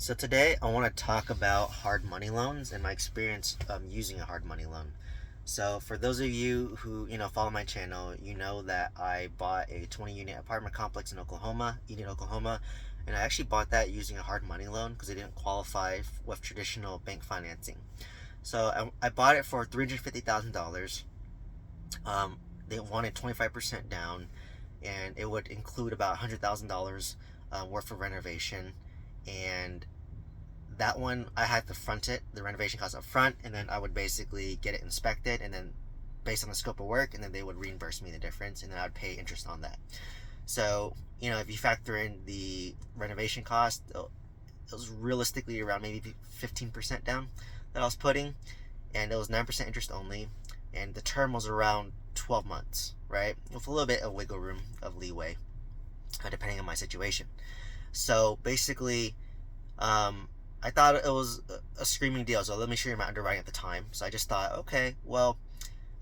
So today I want to talk about hard money loans and my experience using a hard money loan. So for those of you who follow my channel, you know that I bought a 20 unit apartment complex in Oklahoma, Eden, Oklahoma, and I actually bought that using a hard money loan because I didn't qualify with traditional bank financing. So I bought it for $350,000. They wanted 25% down, and it would include about $100,000 worth of renovation. And that one I had to front it, the renovation cost up front, and then I would basically get it inspected, and then based on the scope of work, and then they would reimburse me the difference, and then I'd pay interest on that. So if you factor in the renovation cost, it was realistically around maybe 15% down that I was putting, and it was 9% interest only, and the term was around 12 months, right, with a little bit of wiggle room of leeway depending on my situation. So basically, I thought it was a screaming deal. So let me show you my underwriting at the time. So I just thought, okay, well,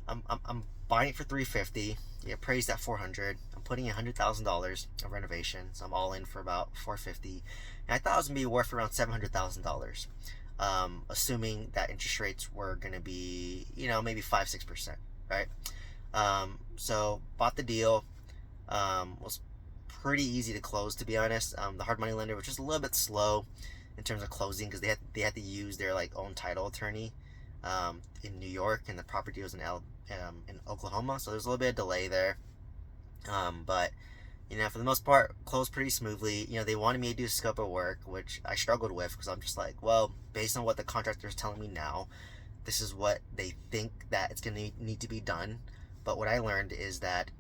I'm buying it for $350. It appraised at $400. I'm putting in $100,000 of renovation, so I'm all in for about $450. And I thought it was gonna be worth around $700,000, assuming that interest rates were gonna be, maybe 5-6%, right? So bought the deal. Was pretty easy to close, to be honest. The hard money lender was just a little bit slow in terms of closing because they had to use their own title attorney in New York, and the property was in Oklahoma, so there's a little bit of delay there. But for the most part, closed pretty smoothly. They wanted me to do scope of work, which I struggled with because I'm just like, well, based on what the contractor is telling me now, this is what they think that it's going to need to be done. But what I learned is that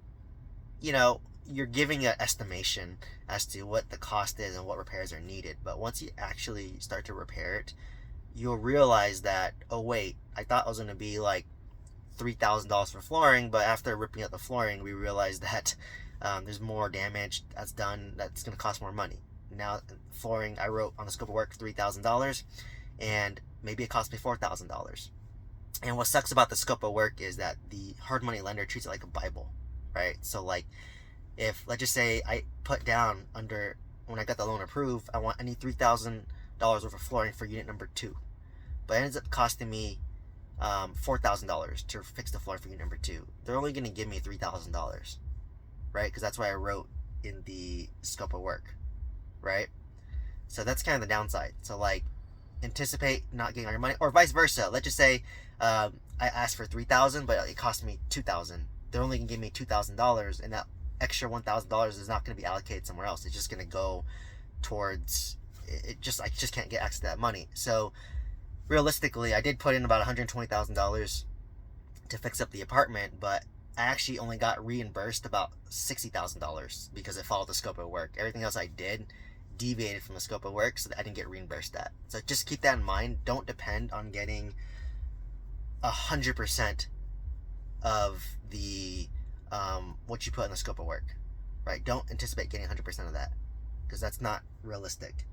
you're giving an estimation as to what the cost is and what repairs are needed. But once you actually start to repair it, you'll realize that, oh wait, I thought it was going to be like $3,000 for flooring, but after ripping out the flooring, we realized that there's more damage that's done that's going to cost more money. Now, flooring, I wrote on the scope of work $3,000, and maybe it cost me $4,000. And what sucks about the scope of work is that the hard money lender treats it like a Bible, right? So if, let's just say, I put down under, when I got the loan approved, I need $3,000 worth of flooring for unit number 2, but it ends up costing me $4,000 to fix the flooring for unit number 2. They're only going to give me $3,000, right? Because that's what I wrote in the scope of work, right? So that's kind of the downside. So anticipate not getting all your money, or vice versa. Let's just say I asked for $3,000, but it cost me $2,000. They're only going to give me $2,000, and that extra $1,000 is not going to be allocated somewhere else. It's just going to go towards it. I just can't get access to that money. So realistically, I did put in about $120,000 to fix up the apartment, but I actually only got reimbursed about $60,000 because it followed the scope of work. Everything else I did deviated from the scope of work, so that I didn't get reimbursed that. So just keep that in mind. Don't depend on getting 100% of the what you put in the scope of work, right? Don't anticipate getting 100% of that, because that's not realistic.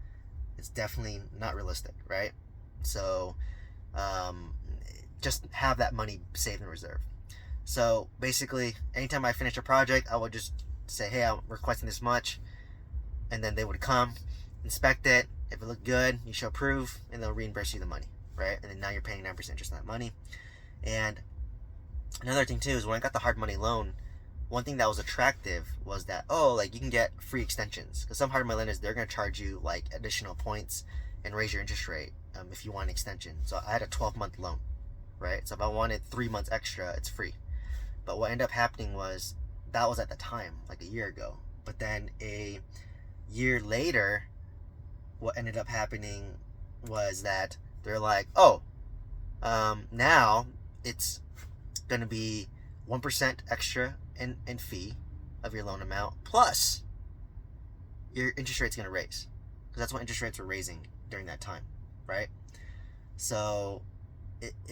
It's definitely not realistic, right? So just have that money saved in reserve. So basically, anytime I finish a project, I would just say, hey, I'm requesting this much, and then they would come, inspect it. If it looked good, you show proof, and they'll reimburse you the money, right? And then now you're paying 9% interest on that money. And another thing too is, when I got the hard money loan, one thing that was attractive was that, you can get free extensions. Because some hard money lenders, they're going to charge you additional points and raise your interest rate if you want an extension. So I had a 12-month loan, right? So if I wanted 3 months extra, it's free. But what ended up happening was, that was at the time, a year ago. But then a year later, what ended up happening was that they're like, now it's going to be 1% extra in fee of your loan amount, plus your interest rate's going to raise, because that's what interest rates were raising during that time, right? So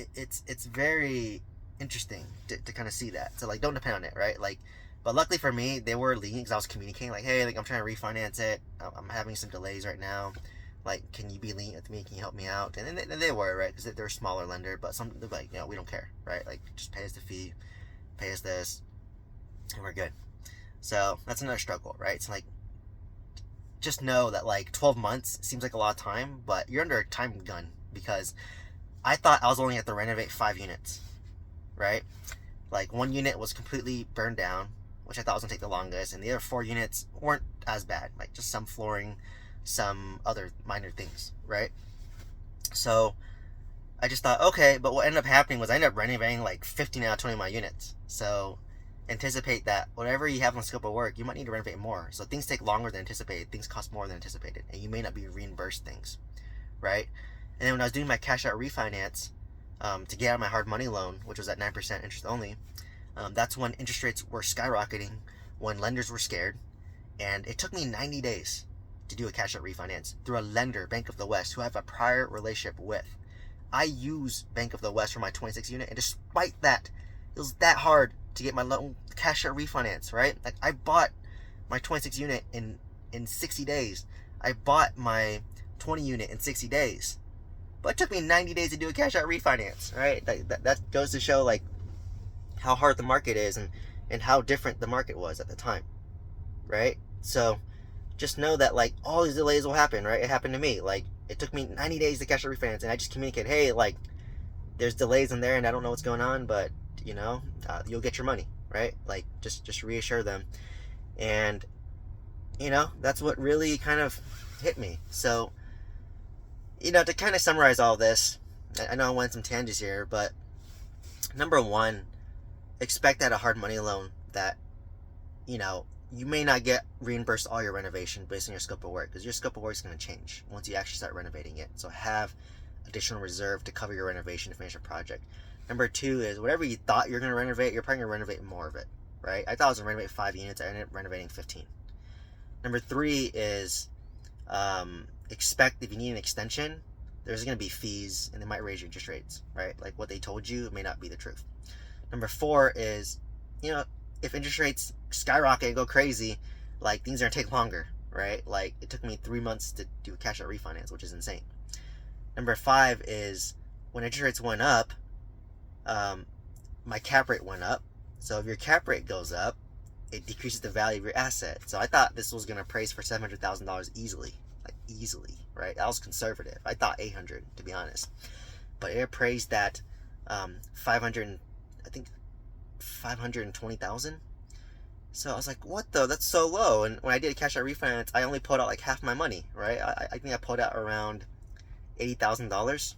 it's very interesting to kind of see that. So don't depend on it, right? But luckily for me, they were lenient because I was communicating hey, I'm trying to refinance it. I'm having some delays right now. Can you be lenient with me? Can you help me out? And they were, right? Because they're a smaller lender, but some we don't care, right? Just pay us the fee, pay us this, and we're good. So that's another struggle, right? It's just know that like 12 months seems like a lot of time, but you're under a time gun, because I thought I was only going to renovate 5 units, right? Like, one unit was completely burned down, which I thought was going to take the longest, and the other 4 units weren't as bad, like just some flooring, some other minor things, right? So I just thought, okay, but what ended up happening was I ended up renovating like 15 out of 20 of my units. So anticipate that whatever you have on the scope of work, you might need to renovate more. So things take longer than anticipated, things cost more than anticipated, and you may not be reimbursed things, right? And then when I was doing my cash out refinance, to get out of my hard money loan, which was at 9% interest only, that's when interest rates were skyrocketing, when lenders were scared, and it took me 90 days to do a cash out refinance through a lender, Bank of the West, who I have a prior relationship with. I use Bank of the West for my 26 unit, and despite that, it was that hard to get my loan cash out refinance, right? Like, I bought my 26 unit in 60 days. I bought my 20 unit in 60 days. But it took me 90 days to do a cash out refinance, right? That goes to show like how hard the market is, and how different the market was at the time, right? So just know that like all these delays will happen, right? It happened to me. Like, it took me 90 days to cash out refinance, and I just communicate, hey, like, there's delays in there and I don't know what's going on, but you'll get your money, right? Like, just reassure them. And that's what really kind of hit me. So to kind of summarize all this, I know I went some tangents here, but number one, expect that a hard money loan that you may not get reimbursed all your renovation based on your scope of work, because your scope of work is going to change once you actually start renovating it. So have additional reserve to cover your renovation to finish a project. Number two is, whatever you thought you're going to renovate, you're probably going to renovate more of it, right? I thought I was going to renovate 5 units. I ended up renovating 15. Number three is, expect if you need an extension, there's going to be fees, and they might raise your interest rates, right? Like, what they told you may not be the truth. Number four is, if interest rates skyrocket and go crazy, like, things are going to take longer, right? Like, it took me 3 months to do a cash out refinance, which is insane. Number five is, when interest rates went up, my cap rate went up. So if your cap rate goes up, it decreases the value of your asset. So I thought this was going to appraise for $700,000 easily. Like, easily, right? I was conservative. I thought 800, to be honest. But it appraised at 520,000. So I was like, what though? That's so low. And when I did a cash out refinance, I only pulled out like half my money, right? I think I pulled out around $80,000,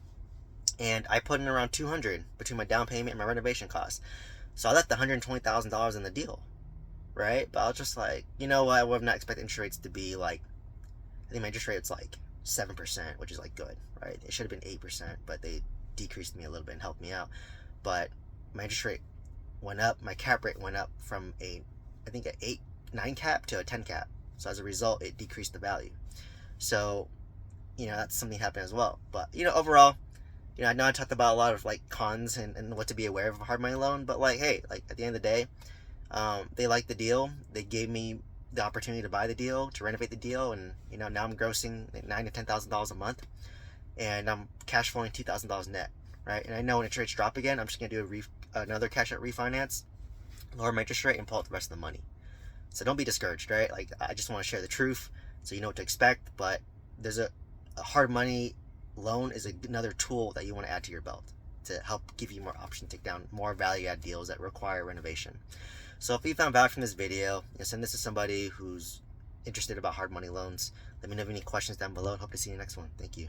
and I put in around 200 between my down payment and my renovation costs. So I left $120,000 in the deal, right? But I was just like, you know what? I would have not expected interest rates to be like, I think my interest rate's like 7%, which is like good, right? It should have been 8%, but they decreased me a little bit and helped me out. But my interest rate went up. My cap rate went up from I think an 9 cap to a 10 cap. So as a result, it decreased the value. So, that's something that happened as well. But, overall, I know I talked about a lot of like cons and what to be aware of a hard money loan, but like, hey, like, at the end of the day, they liked the deal. They gave me the opportunity to buy the deal, to renovate the deal, and now I'm grossing like $9,000 to $10,000 a month, and I'm cash flowing $2,000 net, right? And I know when interest rates drop again, I'm just gonna do another cash out refinance, lower my interest rate, and pull out the rest of the money. So don't be discouraged, right? Like, I just want to share the truth so you know what to expect. But there's a hard money loan is another tool that you want to add to your belt to help give you more options, take down more value add deals that require renovation. So if you found value from this video, send this to somebody who's interested about hard money loans. Let me know if you have any questions down below, and hope to see you next one. Thank you.